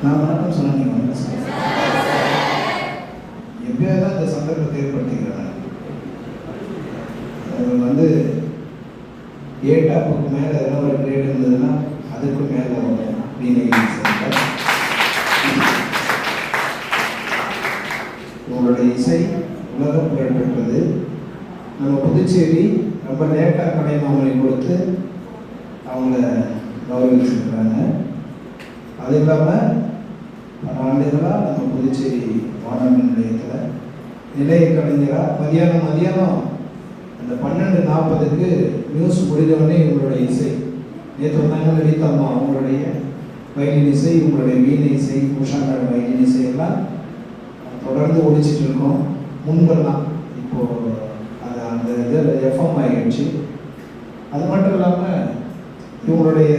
நான் வணக்கம் சொன்ன நீங்கள் வந்து எப்பயாவது தான் இந்த சந்தர்ப்பத்தை ஏற்படுத்திக்கிறேன். அது வந்து ஏட்டாப்புக்கு மேலே ஏதோ ஒரு கிரேட் இருந்ததுன்னா அதுக்கு மேலே வீணை சென்றார். உங்களுடைய இசை உலக புகழ் பெற்றது. நம்ம புதுச்சேரி ரொம்ப லேட்டாக கலைமாமலை கொடுத்து அவங்கள கௌரவிச்சிருக்கிறாங்க. அது இல்லாமல் பல ஆண்டுகளாக நம்ம புதுச்சேரி வானொலி நிலையத்தில் நிலைய கலைஞராக மதியானம் அந்த 12:40 நியூஸ் முடிந்தவொடனே உங்களுடைய இசை நேற்று வந்தாங்க லலிதாம்மா அவங்களுடைய வயலின் இசை, உங்களுடைய வீணை இசை, உஷாக்கார வயலின் இசை எல்லாம் தொடர்ந்து ஒழிச்சிட்டு இருக்கோம். முன்பெல்லாம் இப்போது அது அந்த இது எஃப்எம் ஆகிடுச்சு. அது மட்டும் இல்லாமல் இவங்களுடைய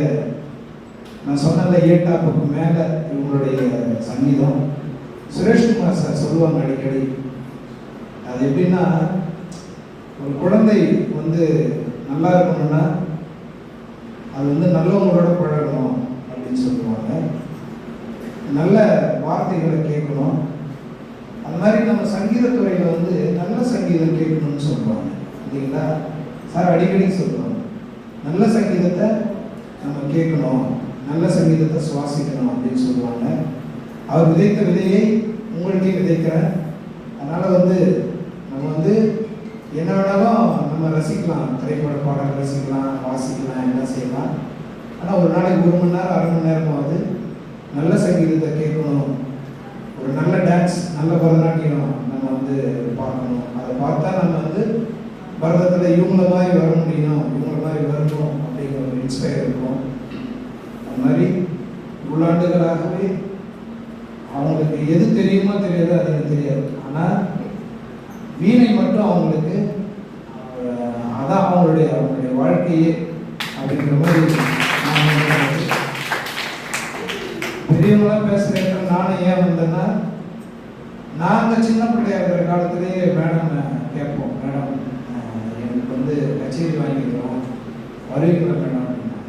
நான் சொன்னல ஏட்டாப்புக்கு மேலே இவங்களுடைய சங்கீதம் சுரேஷ்குமார் சார் சொல்லுவாங்க அடிக்கடி. அது எப்படின்னா ஒரு குழந்தை வந்து நல்லா இருக்கணும்னா அது வந்து நல்லவங்களோட பழகணும் அப்படின்னு சொல்லுவாங்க. நல்ல வார்த்தைகளை கேட்கணும். அது மாதிரி நம்ம சங்கீதத்துறையில் வந்து நல்ல சங்கீதம் கேட்கணும்னு சொல்லுவாங்க இல்லைங்களா? சார் அடிக்கடி சொல்லுவாங்க நல்ல சங்கீதத்தை நம்ம கேட்கணும், நல்ல சங்கீதத்தை சுவாசிக்கணும் அப்படின்னு சொல்லுவாங்க. அவர் விதைத்த விதையை உங்களுக்கே விதைக்கிறேன். அதனால் வந்து நம்ம வந்து என்ன வேணாலும் நம்ம ரசிக்கலாம், திரைப்பட பாடல் ரசிக்கலாம், வாசிக்கலாம், என்ன செய்யலாம். ஆனால் ஒரு நாளைக்கு 1 மணி நேரம் 1/2 மணி நேரமாவது நல்ல சங்கீதத்தை கேட்கணும். ஒரு நல்ல டான்ஸ், நல்ல பரதநாட்டியம் நம்ம வந்து பார்க்கணும். அதை பார்த்தா நம்ம வந்து பரதத்தில் இவங்கள மாதிரி வர முடியும், இவங்கள மாதிரி வரணும் அப்படிங்கிற ஒரு இன்ஸ்பயர் இருக்கும். அது மாதிரி உள்ளாண்டுகளாகவே அவங்களுக்கு எது தெரியுமோ தெரியாது, அது எனக்கு தெரியாது. ஆனால் வீணை மட்டும் அவங்களுக்கு அதான் அவங்களுடைய வாழ்க்கையே அப்படிங்கிற மாதிரி பெரியவங்களாம் பேசுகிறேன். நானும் ஏன் வந்தேன்னா, நாங்கள் சின்ன பிள்ளையா இருக்கிற காலத்திலேயே மேடம் கேட்போம், மேடம் எனக்கு வந்து கச்சேரி வாங்கிக்கிறோம் வருவீங்களா மேடம் அப்படின்னா.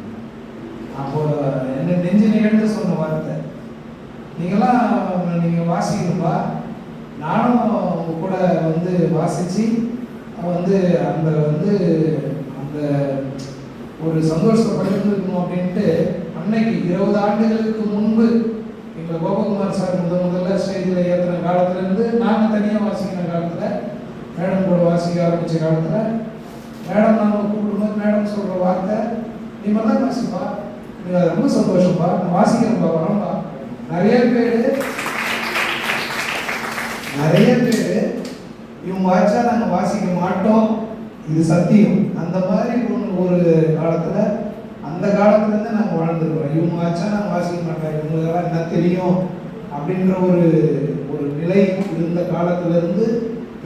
அப்போது என்ன நெஞ்சில் எழுந்து சொன்ன வார்த்தை, நீங்கள் வாசிக்கணும்பா, நானும் அவங்க கூட வந்து வாசித்து வந்து அந்த ஒரு சந்தோஷத்தை பகிர்ந்துக்கணும் அப்படின்ட்டு அன்னைக்கு 20 ஆண்டுகளுக்கு முன்பு எங்கள் கோபகுமார் சார் முதல்ல ஸ்டேஜில் ஏற்றின காலத்துலேருந்து நாங்கள் தனியாக வாசிக்கிற காலத்தில், மேடம் கூட வாசிக்க ஆரம்பித்த காலத்தில் மேடம் நாங்கள் கூப்பிடும்போது மேடம் சொல்கிற வார்த்தை, நீ மட்டும் வாசிப்பா, நீ அது ரொம்ப சந்தோஷப்பா, நான் வாசிக்கிறப்பா வரம்பா. நிறைய பேர் இவங்க வாய்ச்சா நாங்கள் வாசிக்க மாட்டோம், இது சத்தியம். அந்த மாதிரி ஒரு காலத்தில் அந்த காலத்துலேருந்து நாங்கள் வாழ்ந்துருக்கிறோம். இவங்க வாய்ச்சா நாங்கள் வாசிக்க மாட்டோம், இவங்களுக்கெல்லாம் என்ன தெரியும் அப்படின்ற ஒரு நிலை இருந்த காலத்திலேருந்து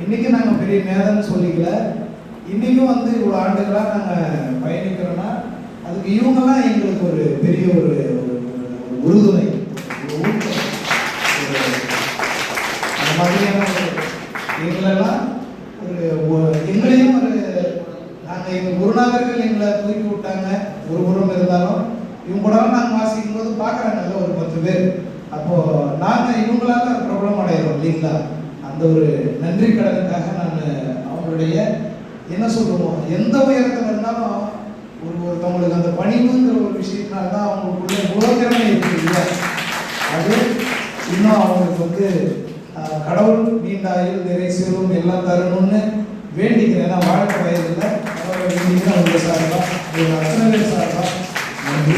இன்றைக்கும் நாங்கள் பெரிய மேதன்னு சொல்லிக்கல. இன்றைக்கும் வந்து இவ்வளோ ஆண்டுகளாக நாங்கள் பயணிக்கிறோன்னா அதுக்கு இவங்கெல்லாம் எங்களுக்கு ஒரு பெரிய ஒரு உறுதுணை, ஒரு ஊக்கம். அந்த மாதிரியான எங்களெல்லாம் எங்களையும் நாங்கள் எங்கள் குருநாதர்கள் எங்களை தூக்கி விட்டாங்க. ஒரு புறம் இருந்தாலும் இவங்க கூட நாங்கள் வாசிக்கும் போது பார்க்குறாங்கல்ல ஒரு 10 பேர். அப்போது நாங்கள் இவங்களால பிரபலம் அடைகிறோம் இல்லைங்களா? அந்த ஒரு நன்றி கடனுக்காக நான் அவங்களுடைய என்ன சொல்லுவோம், எந்த உயரத்தில் இருந்தாலும் ஒருத்தவங்களுக்கு அந்த பணிவுங்கிற ஒரு விஷயத்தினால்தான் அவங்களுக்குள்ள உலகமே இருக்குது இல்லையா? அது இன்னும் அவங்களுக்கு வந்து கடவுள் நீண்டாயில் நிறை செல்வம் எல்லாம் தரணும்னு வேண்டிக்கிறேன். நான் வாழ்க்கை வயதில்லை வேண்டிக்கிறேன். உங்கள் சார்பாக, அத்தனை பேர் சார்பாக நன்றி.